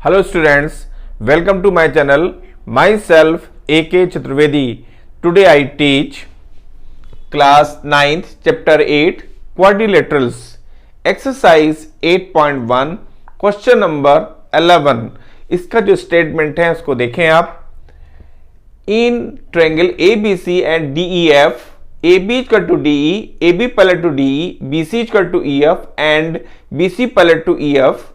Hello students, welcome to my channel. Myself A.K. Chaturvedi. Today I teach class 9th chapter 8 quadrilaterals exercise 8.1 question number 11. इसका जो statement है उसको देखें आप. In triangle ABC and DEF, AB is equal to DE, AB parallel to DE, BC is equal to EF and BC parallel to EF.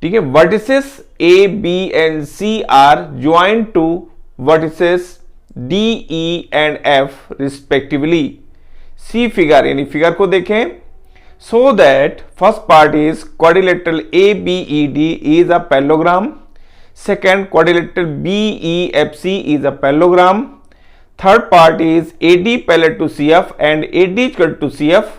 ठीक है, vertices A, B and C are joined to vertices D, E and F respectively. C figure यानी figure को देखें. So that first part is quadrilateral ABED is a parallelogram. Second, quadrilateral BEFC is a parallelogram. Third part is AD parallel to CF and AD equal to CF.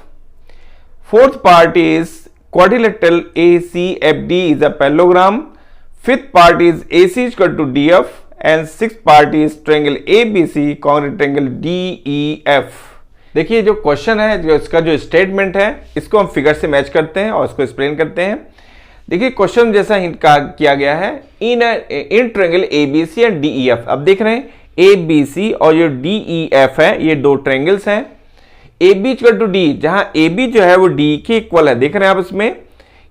Fourth part is quadrilateral ACFD is a parallelogram. Fifth part is AC equal to DF and sixth part is triangle ABC congruent triangle DEF. देखिए जो question है, जो इसका जो statement है, इसको हम figure से मैच करते हैं और इसको एक्सप्लेन करते हैं. देखिए क्वेश्चन जैसा हिंट किया गया है, in triangle ABC and DEF. अब देख रहे हैं ABC और जो DEF है, ये दो ट्रायंगल्स हैं. AB इक्वल टू D, जहां AB जो है वो DE के इक्वल है. देख रहे हैं आप इसमें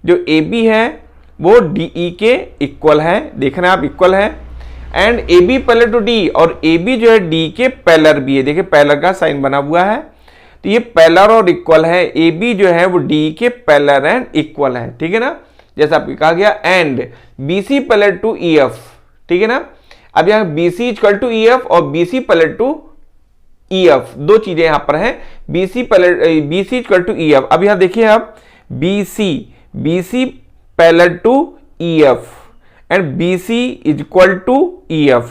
जो AB है वो DE के इक्वल है. देख रहे हैं आप इक्वल है. And AB parallel to D, और AB जो है D के पैरेलल भी है. देखिए पैरेलल का साइन बना हुआ है, तो ये पैरेलल और इक्वल है. AB जो है वो D के पैरेलल एंड इक्वल है. ठीक है ना, जैसा आपको कहा गया. And BC parallel to EF. ठीक है ना. अब यहाँ BC इक्वल टू EF और BC पैरेलल टू EF, दो चीजें यहां पर हैं. BC equal to EF. अब यहां देखिए आप BC parallel to EF and BC equal to EF,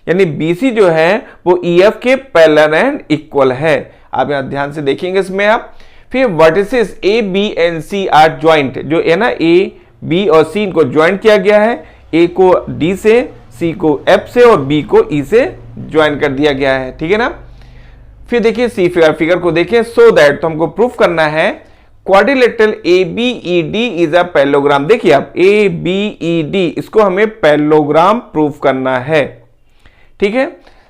यानी BC जो है वो EF के पैरेलल एंड इक्वल है. आप यहां ध्यान से देखेंगे इसमें आप. फिर vertices A, B and C are joint, जो है ना A, B और C इनको ज्वाइंट किया गया है. A को D से, C को F से और B को E से ज्वाइन कर दिया गया है. ठीक है ना. फिर देखिए सी फिगर को देखिए. सो दैट, तो हमको प्रूफ करना है quadrilateral ABED is a parallelogram. देखिए आप ABED, इसको हमें पैरेललोग्राम प्रूफ करना है. ठीक है.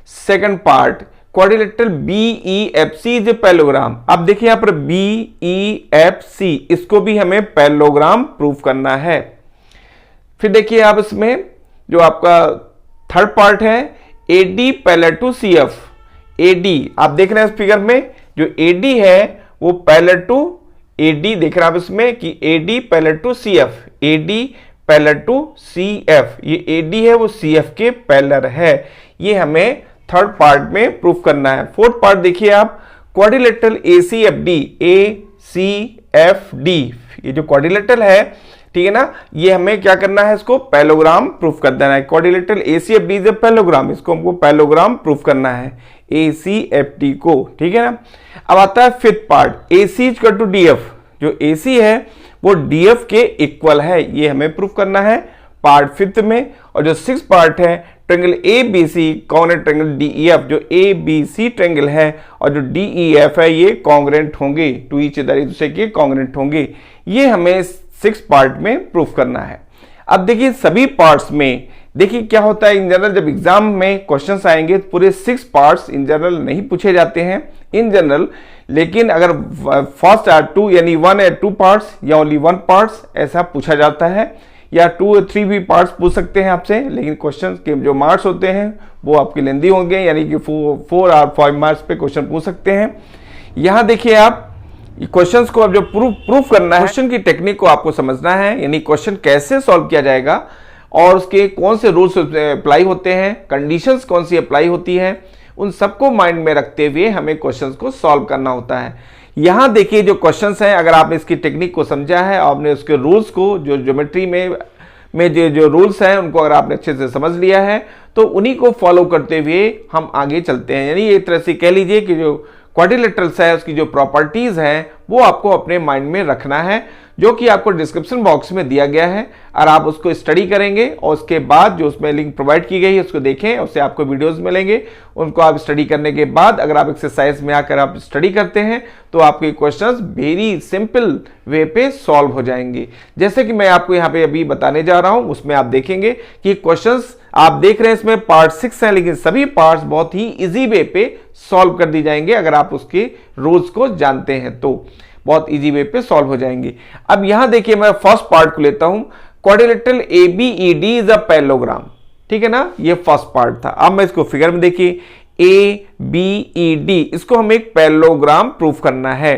Second part, quadrilateral BEFC is a parallelogram. अब देखिए यहां पर BEFC, इसको भी हमें पैरेललोग्राम प्रूफ करना है. फिर देखिए आप इसमें जो आपका थर्ड पार्ट है AD parallel to CF. AD आप देख रहे हैं इस फिगर में, जो AD है वो पैरेलल टू AD. देख रहे हैं आप इसमें कि AD parallel to CF, AD parallel to CF. ये AD है वो CF के पैरेलल है. ये हमें थर्ड पार्ट में प्रूफ करना है. फोर्थ पार्ट देखिए आप, क्वाड्रिलेटरल ACFD, ACFD, ये जो क्वाड्रिलेटरल है, ठीक है ना, ये हमें क्या करना है, इसको पैरेललोग्राम प्रूफ कर देना है. Quadrilateral ACFD is a parallelogram, इसको हमको पैरेललोग्राम प्रूफ करना है ACFD को. ठीक है ना. अब आता है fifth part, AC equal to DF. जो AC है वो DF के इक्वल है, ये हमें प्रूफ करना है पार्ट फिफ्थ में. और जो सिक्स पार्ट है, triangle ABC congruent triangle DEF, जो ABC ट्रायंगल है और जो DEF है ये कॉन्ग्रुएंट होंगे टू ईच अदर, एक दूसरे के कॉन्ग्रुएंट होंगे. ये हमें सिक्स पार्ट में प्रूफ करना है. अब देखिए सभी पार्ट्स में, देखिए क्या होता है इन जनरल, जब एग्जाम में क्वेश्चंस आएंगे तो पूरे सिक्स पार्ट्स इन जनरल नहीं पूछे जाते हैं इन जनरल. लेकिन अगर फर्स्ट आर टू यानी वन या टू पार्ट्स या ओनली वन पार्ट्स ऐसा पूछा जाता है, या टू और थ्री भी पार्ट्स पूछ सकते हैं आपसे. लेकिन क्वेश्चन के जो मार्क्स होते हैं वो आपके लेंदी होंगे, यानी कि 4 और 5 मार्क्स पे क्वेश्चन पूछ सकते हैं. यहां देखिए आप क्वेश्चंस को अब जो प्रूफ करना है, क्वेश्चन की टेक्निक को आपको समझना है, यानी क्वेश्चन कैसे सॉल्व किया जाएगा और उसके कौन से रूल्स अप्लाई होते हैं, कंडीशंस कौन सी अप्लाई होती है, उन सबको माइंड में रखते हुए हमें क्वेश्चंस को सॉल्व करना होता है. यहां देखिए जो क्वेश्चंस हैं, अगर आपने इसकी टेक्निक को समझा है और आपने उसके रूल्स को, जो ज्योमेट्री में जो रूल्स हैं उनको अगर आपने अच्छे से समझ लिया है, तो उन्हीं को फॉलो करते हुए हम आगे चलते हैं. यानी एक तरह से कह लीजिए कि जो क्वाड्रिलेटरल्स है उसकी जो प्रॉपर्टीज हैं वो आपको अपने माइंड में रखना है, जो कि आपको डिस्क्रिप्शन बॉक्स में दिया गया है। और आप उसको स्टडी करेंगे और उसके बाद जो उसमें लिंक प्रोवाइड की गई है उसको देखें, उससे आपको वीडियोस मिलेंगे। उनको आप स्टडी करने के बाद अगर आप एक्सरसाइज में आकर आप स्टडी करते हैं तो आपके क्वेश्चंस वेरी सिंपल वे पे सॉल्व हो जाएंगे। जैसे कि मैं आपको यहाँ पे अभी बताने जा रहा हूँ, उसमें आप देखेंगे कि क्वेश्चंस आप देख रहे हैं इसमें पार्ट 6 है, लेकिन सभी पार्ट्स बहुत ही इजी वे पे सॉल्व कर दी जाएंगे अगर आप उसके रूल्स को जानते हैं तो बहुत इजी वे पे सॉल्व हो जाएंगे। अब यहां देखिए मैं फर्स्ट पार्ट को लेता हूं, quadrilateral ABED is a parallelogram, ठीक है ना, ये फर्स्ट पार्ट था। अब मैं इसको फिगर में देखिए ABED, इसको हमें एक पैरेललोग्राम प्रूफ करना है।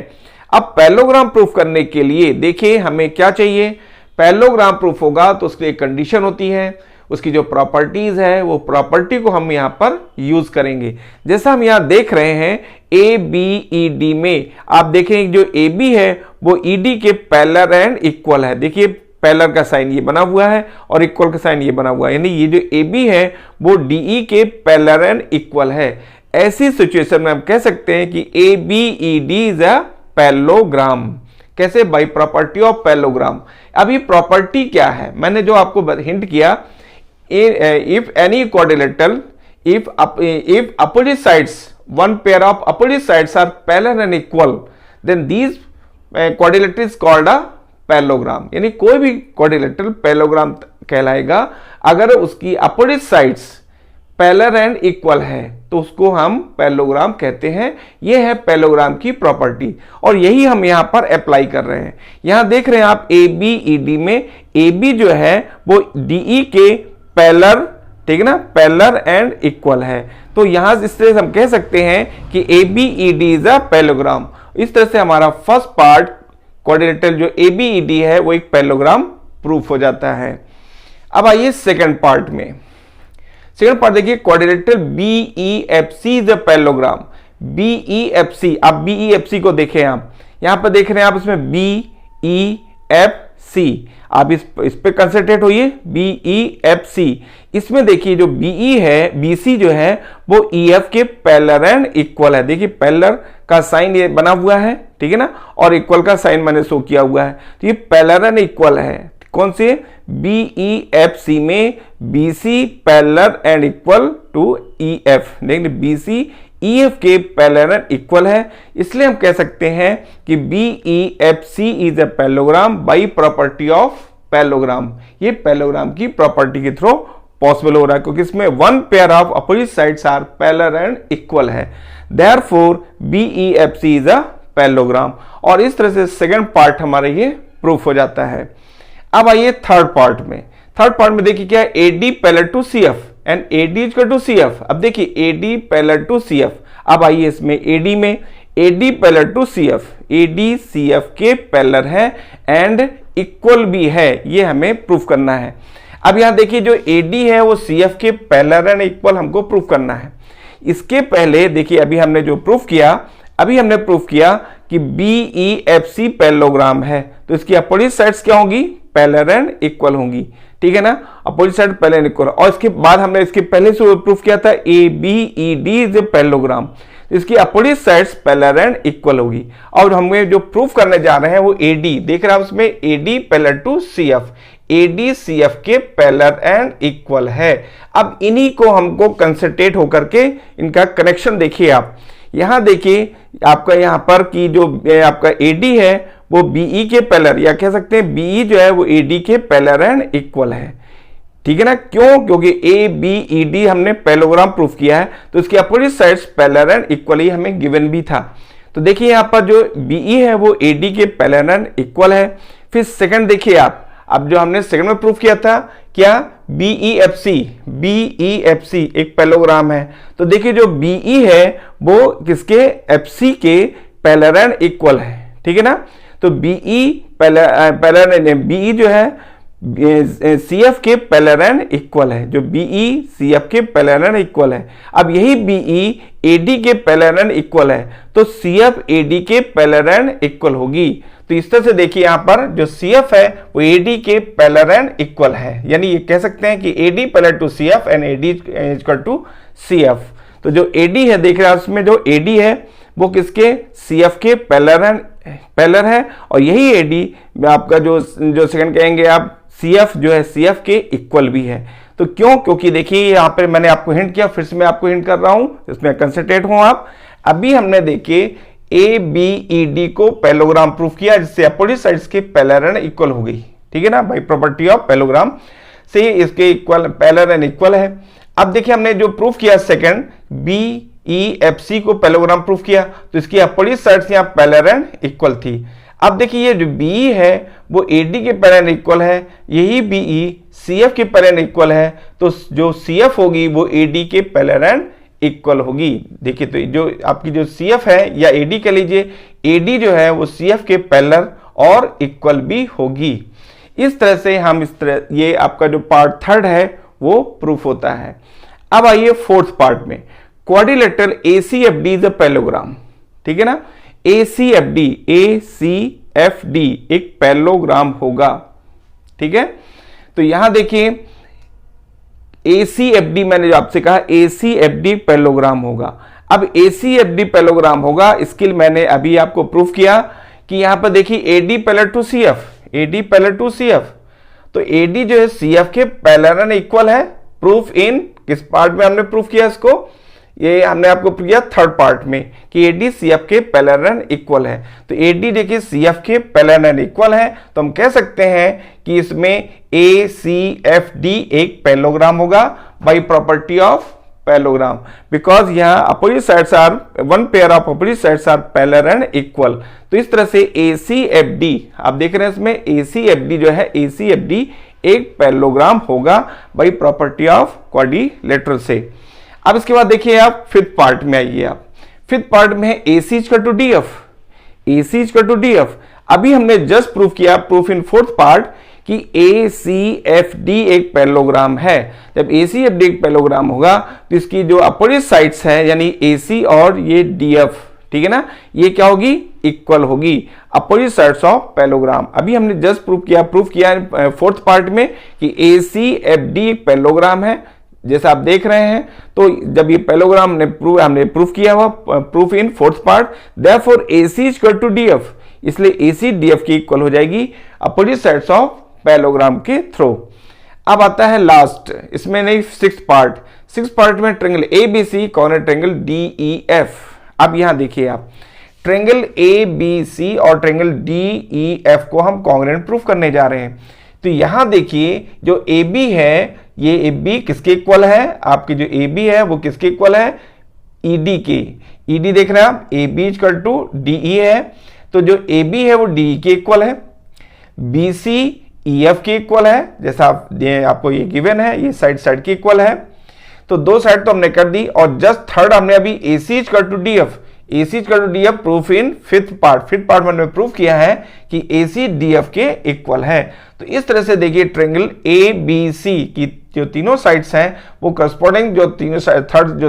अब पैरेललोग्राम प्रूफ करने के लिए देखिए हमें क्या चाहिए, पैरेललोग्राम प्रूफ होगा तो उसके लिए कंडीशन होती है, उसकी जो प्रॉपर्टीज है वो प्रॉपर्टी को हम यहां पर यूज करेंगे। जैसा हम यहां देख रहे हैं ABED में आप देखें जो AB है वो ED के पैरेलल एंड इक्वल है। देखिए पैरेलल का साइन ये बना हुआ है और इक्वल का साइन ये बना हुआ है, यानी ये जो AB है वो DE के पैरेलल एंड इक्वल है। ऐसी सिचुएशन में हम कह सकते हैं कि ABED इज अ पैरेललोग्राम। कैसे? By property of parallelogram. अभी प्रॉपर्टी क्या है, मैंने जो आपको हिंट किया, if any quadrilateral, if opposite sides, one pair of opposite sides are parallel and equal, then these quadrilateral is called a parallelogram। यानी कोई भी quadrilateral parallelogram कहलाएगा अगर उसकी opposite sides parallel and equal है तो उसको हम पैरेललोग्राम कहते हैं। यह है पैरेललोग्राम की प्रॉपर्टी और यही हम यहां पर अप्लाई कर रहे हैं। यहां देख रहे हैं आप ABED में AB जो है वो DE के पैरेलल, ठीक है ना, पैरेलल एंड इक्वल है। तो यहां इस तरह से हम कह सकते हैं कि ABED इज अ पैरेललोग्राम। इस तरह से हमारा फर्स्ट पार्ट क्वाड्रिलेटरल जो ABED है वो एक पैरेललोग्राम प्रूफ हो जाता है। अब आइए सेकंड पार्ट में। सेकंड पार्ट देखिए, quadrilateral BEFC is a parallelogram. BEFC, अब BEFC को देखें आप, यहां पर देख रहे हैं आप इसमें BEFC, आप इस पे कंसंट्रेट होइए। BEFC, इसमें देखिए जो BE है, BC जो है वो EF के पैरेलल एंड इक्वल है। देखिए पैरेलल का साइन ये बना हुआ है, ठीक है ना, और इक्वल का साइन मैंने शो किया हुआ है, तो ये पैरेलल एंड इक्वल है। कौन से? BEFC में BC parallel and equal to EF। देखिए BC EF के पैरेलल एंड इक्वल है, इसलिए हम कह सकते हैं कि BEFC is a parallelogram by property of parallelogram. ये पैरेललोग्राम की प्रॉपर्टी के थ्रू पॉसिबल हो रहा है क्योंकि इसमें one pair of opposite sides are parallel and equal है। Therefore BEFC is a parallelogram. और इस तरह से सेकंड पार्ट हमारा ये प्रूफ हो जाता है। अब आइए थर्ड पार्ट में। थर्ड पार्ट में देखिए क्या है, AD parallel to CF and AD equal to CF। अब देखिए AD पैरेलल टू CF। अब आइए इसमें AD में AD parallel to CF, AD CF के पैरेलल है एंड इक्वल भी है, ये हमें प्रूफ करना है। अब यहां देखिए जो AD है वो CF के पैरेलल एंड इक्वल हमको प्रूफ करना है। इसके पहले देखिए अभी हमने जो प्रूफ किया, अभी हमने प्रूफ किया कि BEFC पैरेललोग्राम है, तो इसकी अपोजिट साइड्स क्या होंगी? पैरेलल एंड इक्वल होंगी, ठीक है ना, opposite side parallel and equal. और इसके बाद हमने इसके पहले से प्रूफ किया था ABED इज ए पैरेललोग्राम, इसकी opposite sides parallel and equal होगी। और हमें जो प्रूफ करने जा रहे हैं वो AD, देख रहे हैं उसमें AD parallel to CF, AD CF के पैरेलल एंड इक्वल है। अब इन्हीं को हमको कंसंट्रेट होकर के इनका कनेक्शन देखिए आप, यहां देखिए आपका यहां पर कि जो आपका AD है वो BE के पैरेलल, या कह सकते हैं BE जो है वो AD के पैरेलल एंड इक्वल है, ठीक है ना। क्यों? क्योंकि ABED हमने पैरेललोग्राम प्रूफ किया है तो इसके opposite sides parallel and equal ही हमें गिवन भी था। तो देखिए यहां पर जो BE है वो AD के पैरेलल एंड इक्वल है। फिर सेकंड देखिए आप, अब जो हमने सेकंड में प्रूफ किया था क्या, BEFC एक पैरेललोग्राम है। तो देखिए जो BE है वो किसके? FC के पैरेलल एंड इक्वल है, ठीक है ना। तो BE BE जो है CF के पैरेलल एंड इक्वल है, जो BE CF के पैरेलल एंड इक्वल है। अब यही BE AD के पैरेलल एंड इक्वल है तो CF AD के पैरेलल एंड इक्वल होगी। तो इस तरह से देखिए यहां पर जो CF है वो AD के पैरेलल एंड इक्वल है, यानी ये कह सकते हैं कि AD parallel to CF and AD equal to CF। तो जो AD है देख रहे हैं उसमें जो AD है वो किसके? CF के पैरेलल एंड पैरेलल है, और यही एडी में आपका जो सेकंड कहेंगे आप CF जो है CF के इक्वल भी है। तो क्यों? क्योंकि देखिए यहाँ पे मैंने आपको हिंट किया, फिर से मैं आपको हिंट कर रहा हूं, इसमें कंसंट्रेट हो आप। अभी हमने देखिए ABED को पैरेललोग्राम प्रूफ किया जिससे अपोजिट साइड्स के पैरेलल इक्वल हो गई, ठीक है ना, बाय प्रॉपर्टी ऑफ पैरेललोग्राम से इसके इक्वल पैरेलल इक्वल है। अब देखिए हमने जो प्रूफ किया सेकंड BEFC को पैरेललोग्राम प्रूफ किया, तो इसकी अपोजिट साइड्स यहाँ पैरेलल इक्वल थी। अब देखिए ये जो BE है वो AD के पैरेलल इक्वल है, यही BE CF के पैरेलल इक्वल है, तो जो CF होगी वो AD के पैरेलल इक्वल होगी। देखिए तो जो आपकी जो CF है या AD कह लीजिए, AD जो है वो CF के पैरेलल और इक्वल भी होगी। इस तरह से हम ये आपका जो पार्ट थर्ड है वो प्रूफ होता है। अब आइए फोर्थ पार्ट में, quadrilateral ACFD is a parallelogram, ठीक है ना, ACFD एक पैरेललोग्राम होगा, ठीक है। तो यहां देखिए ACFD मैंने जो आपसे कहा ACFD पैरेललोग्राम होगा। अब ACFD पैरेललोग्राम होगा, इसके मैंने अभी आपको प्रूफ किया कि यहां पर देखिए AD पैरेलल टू CF, तो AD जो है CF के पैरेलल इक्वल है। प्रूफ इन किस पार्ट में हमने प्रूफ किया इसको? ये हमने आपको प्रूफ किया थर्ड पार्ट में कि AD CF के पैरेलल इक्वल है। तो AD देखिए CF के पैरेलल इक्वल है, तो हम कह सकते हैं कि इसमें ACFD एक पैरेललोग्राम होगा by property of parallelogram, because यहाँ opposite sides are one pair of opposite sides are parallel equal. तो इस तरह से ACFD आप देख रहे हैं, इसमें ACFD जो है ACFD एक पैरेललोग्राम होगा बाय प्रॉपर्टी ऑफ क्वाड्रिलेटरल से। अब इसके बाद देखिए आप फिफ्थ पार्ट में आइए। आप फिफ्थ पार्ट में है AC/DF। अभी हमने जस्ट प्रूफ किया, प्रूफ इन फोर्थ पार्ट, कि ACFD एक पैरेललोग्राम है। जब ACFD एक पैरेललोग्राम होगा तो इसकी जो अपोजिट साइड्स है यानी AC और ये DF, ठीक है ना, ये क्या होगी? इक्वल होगी, अपोजिट साइड्स ऑफ पैरेललोग्राम। अभी हमने जस्ट प्रूफ किया फोर्थ पार्ट में कि ACFD एक पैरेललोग्राम है, जैसा आप देख रहे हैं। तो जब ये पैरेललोग्राम हमने प्रूफ किया हुआ, proof in fourth part, therefore AC/DF, इसलिए AC DF की इक्वल हो जाएगी अपोजिट साइड्स ऑफ पैरेललोग्राम के थ्रू। अब आता है लास्ट, इसमें नहीं सिक्स्थ पार्ट में triangle ABC corner triangle DEF। अब यहां देखिए आप, ट्रायंगल ABC और ट्रायंगल DEF को हम कॉन्ग्रुएंट प्रूफ करने जा रहे हैं। तो यहां देखिए जो AB है, ये AB किसके इक्वल है? आपकी जो AB है वो किसके इक्वल है? ED के। ED देख रहे हैं आप, AB/DE है, तो जो AB है वो DE के इक्वल है। BC EF के इक्वल है, जैसा आपको ये गिवन है, ये साइड के इक्वल है। तो दो साइड तो हमने कर दी, और जस्ट थर्ड हमने अभी AC/DF proof in fifth part में हमने प्रूफ किया है कि AC/DF के इक्वल है। तो इस तरह से देखिए ट्रायंगल ABC की जो तीनों साइड्स हैं वो करस्पॉन्डिंग जो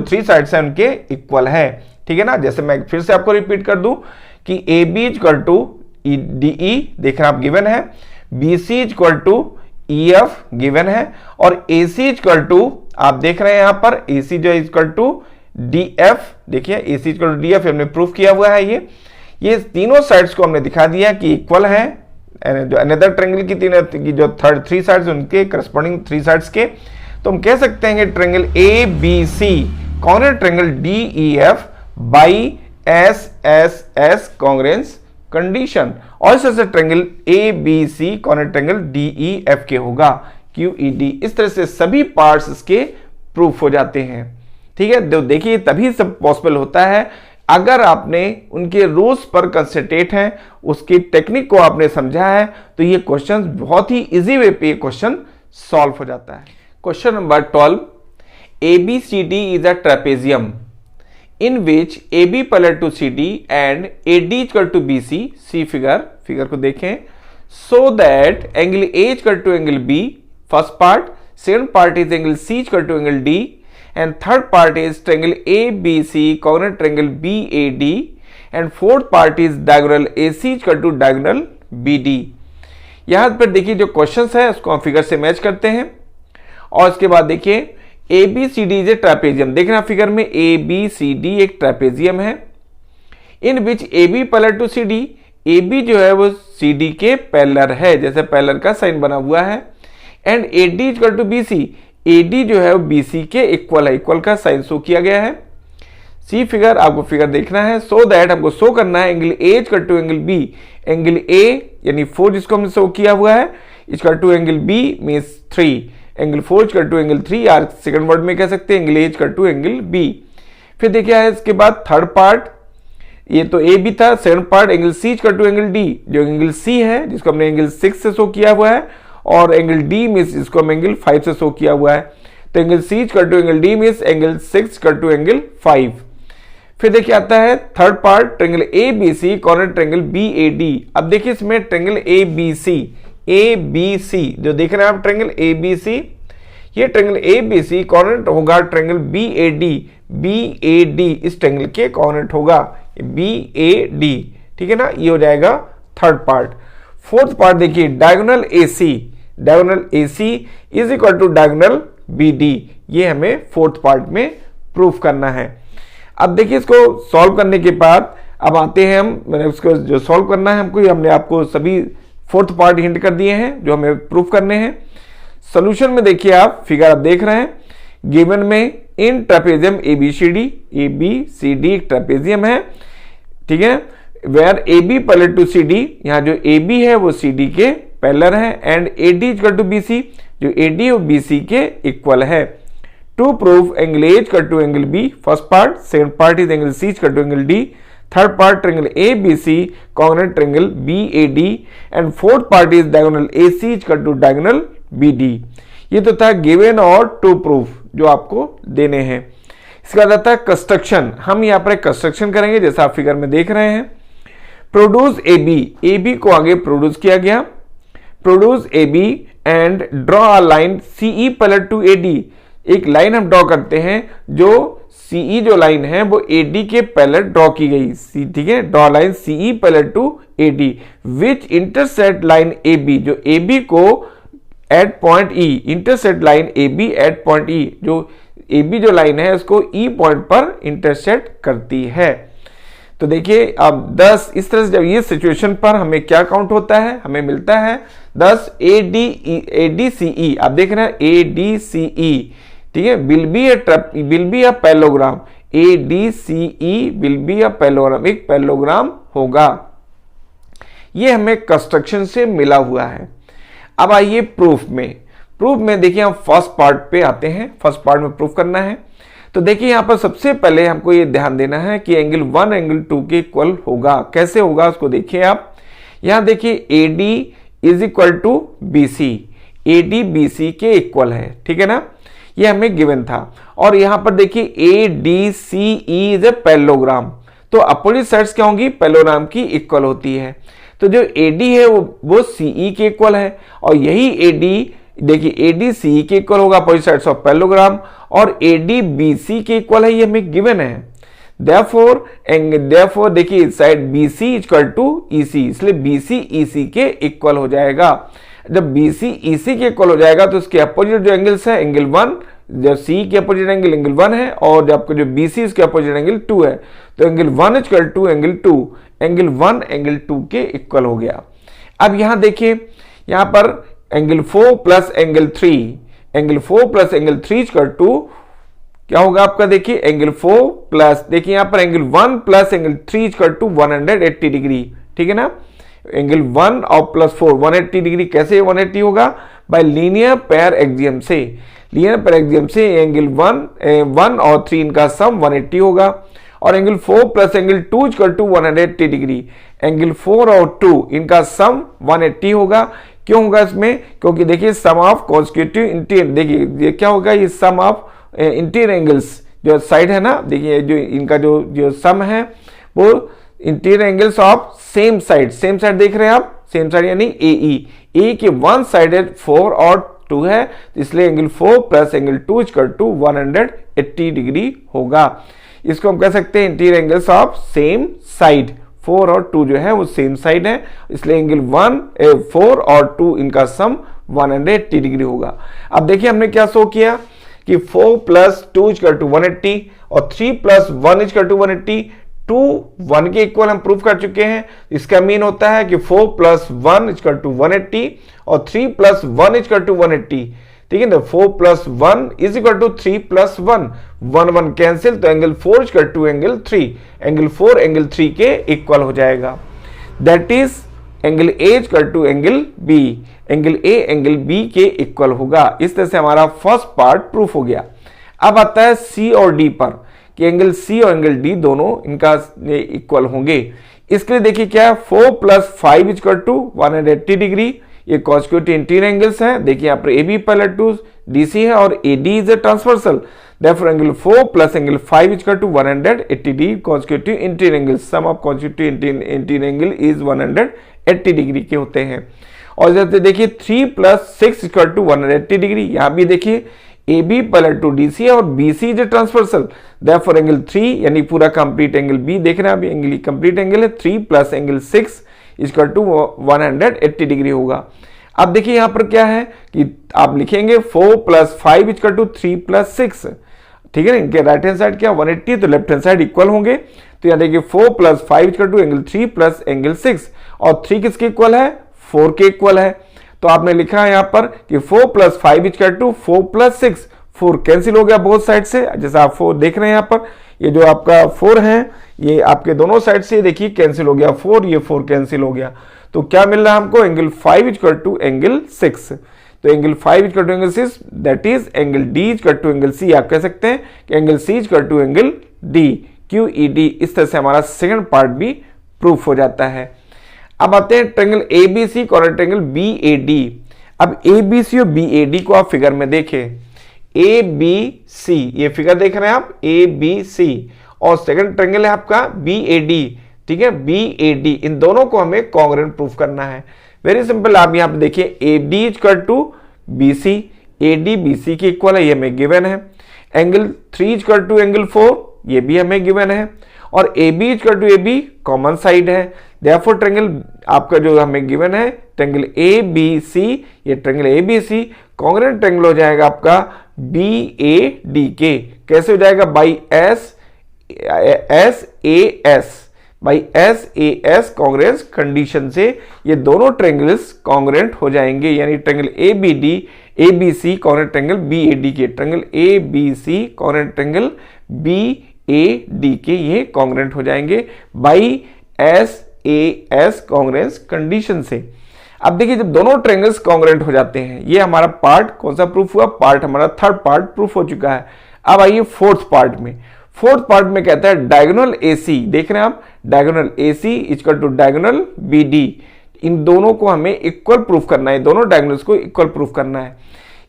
थ्री साइड्स हैं उनके इक्वल है, ठीक है ना। जैसे मैं फिर से आपको रिपीट कर दूं कि AB/DE देखना आप गिवन है, BC/EF गिवन है, और AC/ आप देख रहे हैं यहां पर AC जो DF, देखिए AC/DF हमने प्रूफ किया हुआ है। ये तीनों साइड्स को हमने दिखा दिया कि इक्वल है। जो अनदर ट्रायंगल की जो थ्री साइड्स उनके करस्पॉन्डिंग थ्री साइड्स के, तो हम कह सकते हैं कि triangle ABC corner triangle DEF by SSS congruence condition, और इस तरह से triangle ABC corner triangle DEF के होगा QED। इस तरह से सभी पार्ट्स इसके प्रूफ हो जाते हैं, ठीक है। तो देखिए तभी सब पॉसिबल होता है अगर आपने उनके रूल्स पर कंसंट्रेट हैं, उसकी टेक्निक को आपने समझा है, तो ये क्वेश्चन बहुत ही इजी वे पे क्वेश्चन सॉल्व हो जाता है। Question number 12, ABCD is a trapezium in which AB parallel to CD and AD equal to BC, see figure को देखें, so that angle A equal to angle B, first part, second part is angle C equal to angle D, and third part is triangle ABC congruent triangle BAD, and fourth part is diagonal AC equal to diagonal BD। यहां पर देखिए जो questions है उसको हम figure से match करते हैं, और इसके बाद देखिए ABCD इज ए ट्रेपेजियम। देखना फिगर में ABCD एक ट्रेपेजियम है, in which AB parallel to CD A B जो है वो सी डी के पैरेलल है, जैसे पैरेलल का साइन बना हुआ है। And A D equal to B C, A D जो है वो बी सी के इक्वल है, इक्वल का साइन शो किया गया है। सी फिगर, आपको फिगर देखना है, सो दैट हमको शो करना है angle A equal to angle B, angle A यानी 4 जिसको हमने शो किया हुआ है equal to angle B means 3, angle 4 equal to angle 3, या सेकंड वर्ड में कह सकते हैं angle A equal to angle B. फिर देखिए है इसके बाद थर्ड पार्ट, ये तो ए बी था, second part angle C equal to angle D, जो एंगल सी है जिसको हमने एंगल 6 से शो किया हुआ है, और एंगल डी मींस जिसको हम एंगल 5 से शो किया हुआ है। तो angle C equal to angle D means angle 6 equal to angle 5। फिर देखिए आता है third part, triangle A B C corner triangle B A D. अब देखिए इसमें ट्रायंगल ए बी सी जो देख रहे हैं आप, ट्रायंगल ए बी सी, ये triangle A B C corner होगा ट्रायंगल बी ए डी, इस ट्रायंगल के कॉर्नर होगा बी ए डी, ठीक है ना, ये हो जाएगा थर्ड पार्ट। फोर्थ पार्ट देखिए diagonal A C is equal to diagonal B D, ये हमें फोर्थ पार्ट में प्रूफ करना है। अब देखिए इसको सॉल्व करने के बाद अब आते हैं हम, मैंने उसको जो सॉल्व करना है हमको, हमने आपको सभी फोर्थ पार्ट हिंट कर दिए हैं जो हमें प्रूफ करने हैं। सॉल्यूशन में देखिए आप फिगर आप देख रहे हैं, गिवन में in trapezium A B C D एक ट्रेपेजियम है, ठीक है, where A B parallel to C D, यहाँ जो ए बी है वो सी डी के पैरेलल है, and A D equal to B C, जो ए डी वो बी सी के इक्वल है। To proof angle A equal to angle B, first part, second part is angle C equal to angle D, third part triangle A B C corner triangle B A D, and fourth part is diagonal A C equal to diagonal B D. ये तो था given और to proof जो आपको देने हैं। इसका बाद आता है कंस्ट्रक्शन, हम यहाँ पर एक कंस्ट्रक्शन करेंगे जैसा आप फिगर में देख रहे हैं। प्रोड्यूस ए बी को आगे प्रोड्यूस किया गया, produce A B and draw a line CE parallel to A D, एक लाइन हम ड्रॉ करते हैं जो सीई जो लाइन है वो एडी के पैरेलल ड्रॉ की गई, ठीक है, draw line CE parallel to AD which intersect line A B, जो ए बी को at point E, intersect line A B at point E, जो ए बी जो लाइन है उसको ई पॉइंट पर इंटरसेक्ट करती है। तो देखिए अब 10 इस तरह से जब ये सिचुएशन पर हमें क्या काउंट होता है, हमें मिलता है 10 ए डी सी ई, आप देख रहे हैं ए डी सी ई, ठीक है, will be a parallelogram, A D C E will be a parallelogram, एक पैरेललोग्राम होगा। ये हमें कंस्ट्रक्शन से मिला हुआ है। अब आइए प्रूफ में देखिए हम फर्स्ट पार्ट पे आते हैं, फर्स्ट पार्ट में प्रूफ करना है। तो देखिए यहां पर सबसे पहले हमको ये ध्यान देना है कि एंगल 1 एंगल 2 के इक्वल होगा। कैसे होगा उसको देखिए आप, यहां देखिए A D is equal to B C, A D B C के इक्वल है, ठीक है ना, ये हमें गिवन था। और यहां पर देखिए A D C E is a parallelogram, तो अपोजिट साइड्स क्या होंगी, पैरेललोग्राम की इक्वल होती है। तो जो ए डी है वो सी ई के इक्वल है, और यही ए डी देखिए ए डी सी ई के इक्वल होगा अपोजिट साइड्स ऑफ पैरेललोग्राम, और ए डी बी सी के इक्वल है, ये हमें गिवन है। therefore देखिए side B C equal to E C, इसलिए बी सी ई सी के इक्वल हो जाएगा। जब बी सी ई सी के इक्वल हो जाएगा तो इसके अपोजिट जो एंगल्स है एंगल 1, जब सी के अपोजिट एंगल 1 है, और जब आपको जो बी सी इसके अपोजिट एंगल 2 है, तो angle 1 equal to angle 2, angle 1 angle 2 के इक्वल हो गया। अब यहां देखिए यहां पर angle 4 plus angle 3, angle 4 plus angle 3 equal to क्या होगा आपका, देखिए एंगल 4 प्लस, देखिए यहां पर angle 1 plus angle 3 equal to 180 degree, ठीक है ना, एंगल 1 और प्लस 4 180 डिग्री। कैसे 180 होगा, बाय लीनियर पेयर एक्सियम से, लीनियर पेयर एक्सियम से एंगल 1 और 3 इनका सम 180 होगा। और angle 4 plus angle 2 equal to 180 degree, angle 4 और 2 इनका सम 180 होगा। क्यों होगा इसमें, क्योंकि देखिए सम ऑफ कॉन्सेक्यूटिव इंटीरियर, देखिए ये क्या होगा, ये सम ऑफ इंटीरियर एंगल्स जो साइड है ना, देखिए जो इनका जो सम है वो interior angles of same side देख रहे हैं आप, सेम साइड यानी ए के वन साइडेड 4 और 2 है, इसलिए angle 4 plus angle 2 equal to 180 degree होगा। इसको हम कह सकते हैं interior angles of same side, 4 और 2 जो है वो सेम साइड है, इसलिए एंगल 4 और 2 इनका सम 180 डिग्री होगा। अब देखिए हमने क्या शो किया कि 4 प्लस 2 इक्वल टू 180 और 3 प्लस 1 इक्वल टू 180, 2 1 के इक्वल हम प्रूफ कर चुके हैं। इसका मीन होता है कि 4 + 1 = 180 और 3 + 1 = 180। ठीक है ना, 4 + 1 = 3 + 1, 1 1 कैंसिल, तो एंगल 4 = एंगल 3, एंगल 4 एंगल 3 के इक्वल हो जाएगा। That is angle A = angle B, angle A angle B के इक्वल होगा। इस तरह से हमारा फर्स्ट पार्ट प्रूफ हो गया। अब आता है C और D पर कि एंगल C और एंगल D दोनों इनका इक्वल होंगे। इसके लिए देखिए क्या है, 4 + 5 = 180 डिग्री, ये कॉन्सिक्यूटिव इंटीरियर एंगल्स हैं। देखिए यहाँ पर AB पैरेलल टू DC है और AD is a transversal, therefore angle 4 + angle 5 = 180 degree consecutive interior angles. Sum of consecutive interior angle is 180 degree के होते हैं। और जैसे देखिए 3 + 6 = 180 डिग्री, यहाँ भी देखिए AB पैरेलल टू DC है और BC is a transversal, therefore angle 3 यानी पूरा कंप्लीट एंगल B देख रहे हैं, अभी एंगल कंप्लीट एंगल है, 3 + एंगल 6 = 180 डिग्री होगा। अब देखिए यहां पर क्या है कि आप लिखेंगे 4 + 5 = 3 + 6, ठीक है ना, इनके राइट हैंड साइड क्या 180, तो लेफ्ट हैंड साइड इक्वल होंगे। तो यहां देखिए 4 + 5 = एंगल 3 + एंगल 6, और 3 किसके इक्वल है, 4 के इक्वल है। तो आपने लिखा है यहां पर कि 4 + 5 = 4 + 6, 4 कैंसिल हो गया बोथ साइड से, जैसा आप 4 देख रहे हैं यहाँ पर, ये जो आपका 4 है ये आपके दोनों साइड से देखिए कैंसिल हो गया, 4 ये 4 कैंसिल हो गया। तो क्या मिल रहा है हमको, एंगल 5 = एंगल 6, तो angle 5 = angle 6, that is angle D = angle C। आप कह सकते हैं कि angle C = angle D, QED। इस तरह से हमारा सेकंड पार्ट भी प्रूफ हो जाता है। अब आते हैं triangle ABC corner triangle BAD। अब ABC और BAD को आप फिगर में देखें, ABC ये फिगर देख रहे हैं आप, ABC, और सेकंड ट्रायंगल है आपका BAD, ठीक है, BAD, इन दोनों को हमें कॉन्ग्रुएंट प्रूफ करना है। वेरी सिंपल, आप यहां पे देखिए AD = BC, AD BC के इक्वल है, ये हमें गिवन है। एंगल 3 = एंगल 4, ये भी हमें गिवन है, और AB = AB कॉमन साइड है। देयरफॉर ट्रायंगल आपका जो हमें गिवन है ट्रायंगल ABC, ये ट्रायंगल ABC कॉन्ग्रुएंट ट्रायंगल हो जाएगा आपका BAD के। कैसे हो जाएगा, बाई SAS कॉन्ग्रुएंस कंडीशन से ये दोनों ट्रायंगल्स कॉन्ग्रुएंट हो जाएंगे, यानी triangle ABC congruent triangle BAD के, triangle ABC congruent triangle BAD के ये कॉन्ग्रुएंट हो जाएंगे बाई SAS कॉन्ग्रुएंस कंडीशन से। अब देखिए जब दोनों ट्रायंगल्स कॉन्ग्रुएंट हो जाते हैं, ये हमारा पार्ट कौन सा प्रूफ हुआ, पार्ट हमारा थर्ड पार्ट प्रूफ हो चुका है। अब आइए फोर्थ पार्ट में। फोर्थ पार्ट में कहता है डायगोनल AC, देख रहे हैं आप, डायगोनल AC = डायगोनल BD, इन दोनों को हमें इक्वल प्रूफ करना है, दोनों डायगोनल्स को इक्वल प्रूफ करना है।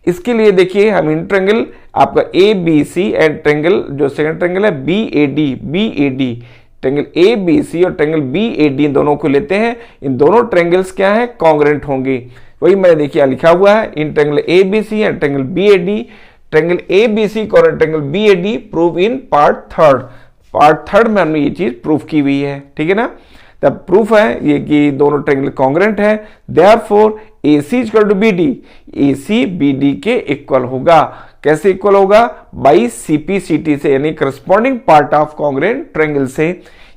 इसके लिए देखिए हम इन ट्रायंगल आपका ABC एंड ट्रायंगल जो सेकंड ट्रायंगल है BAD, ट्रायंगल ABC और ट्रायंगल BAD इन दोनों को लेते हैं। इन दोनों ट्रायंगल्स क्या है, कॉन्ग्रुएंट होंगे। वही मैंने देखिए लिखा हुआ है, in triangle ABC and triangle BAD, triangle ABC corner triangle BAD prove in part third में हमने ये चीज प्रूफ की हुई है, ठीक है ना। तब प्रूफ है ये कि दोनों ट्रायंगल कॉन्ग्रुएंट है, therefore AC = BD, AC BD के इक्वल होगा। कैसे इक्वल होगा, बाई CP/CT से, यानी corresponding part of congruent triangle से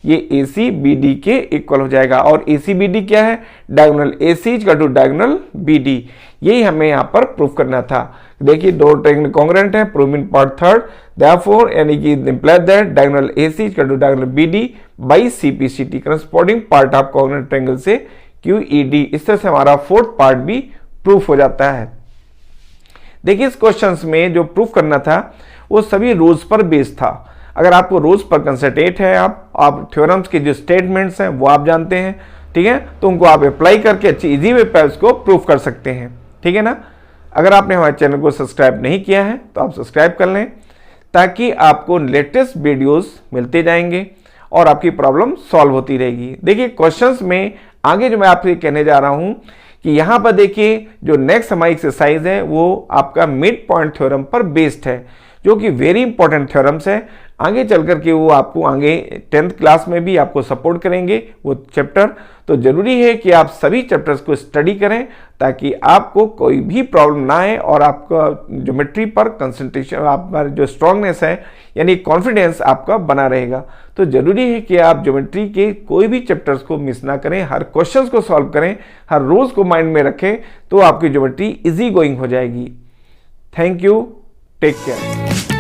ये AC BD के इक्वल हो जाएगा। और AC BD क्या है, डायगोनल AC = डायगोनल BD, यही हमें यहाँ पर प्रूफ करना था। देखिए दो ट्रायंगल कॉन्ग्रुएंट है, prove in part third, therefore यानी कि imply that diagonal AC = diagonal BD by CP/CT corresponding part of congruent triangle से QED। इस तरह से हमारा फोर्थ पार्ट भी प्रूफ हो जाता है। देखिए इस क्वेश्चंस में जो प्रूफ करना था वो सभी रूल्स पर बेस्ड था। अगर आपको रूल्स पर कंसंट्रेट है, आप थ्योरम्स के जो स्टेटमेंट्स हैं वो आप जानते हैं, ठीक है, तो उनको आप अप्लाई करके अच्छी इजी वे पे उसको प्रूफ कर सकते हैं, ठीक है ना। अगर आपने हमारे चैनल को सब्सक्राइब नहीं किया है तो आप सब्सक्राइब कर लें, ताकि आपको लेटेस्ट वीडियोस मिलते जाएंगे और आपकी प्रॉब्लम सॉल्व होती रहेगी। देखिए क्वेश्चंस में आगे जो मैं आपसे कहने जा रहा हूं कि यहां पर देखिए जो नेक्स्ट हमारी एक्सरसाइज है वो आपका मिड पॉइंट थ्योरम पर बेस्ड है, जो कि वेरी इंपॉर्टेंट थ्योरम्स है। आगे चल कर के वो आपको आगे 10th क्लास में भी आपको सपोर्ट करेंगे वो चैप्टर। तो ज़रूरी है कि आप सभी चैप्टर्स को स्टडी करें ताकि आपको कोई भी प्रॉब्लम ना आए और आपका ज्योमेट्री पर कंसंट्रेशन, आपका जो स्ट्रांगनेस है यानी कॉन्फिडेंस आपका बना रहेगा। तो ज़रूरी है कि आप ज्योमेट्री के कोई भी चैप्टर्स को मिस ना करें, हर क्वेश्चंस को सॉल्व करें, हर रोज़ को माइंड में रखें, तो आपकी ज्योमेट्री इजी गोइंग हो जाएगी। Thank you, take care.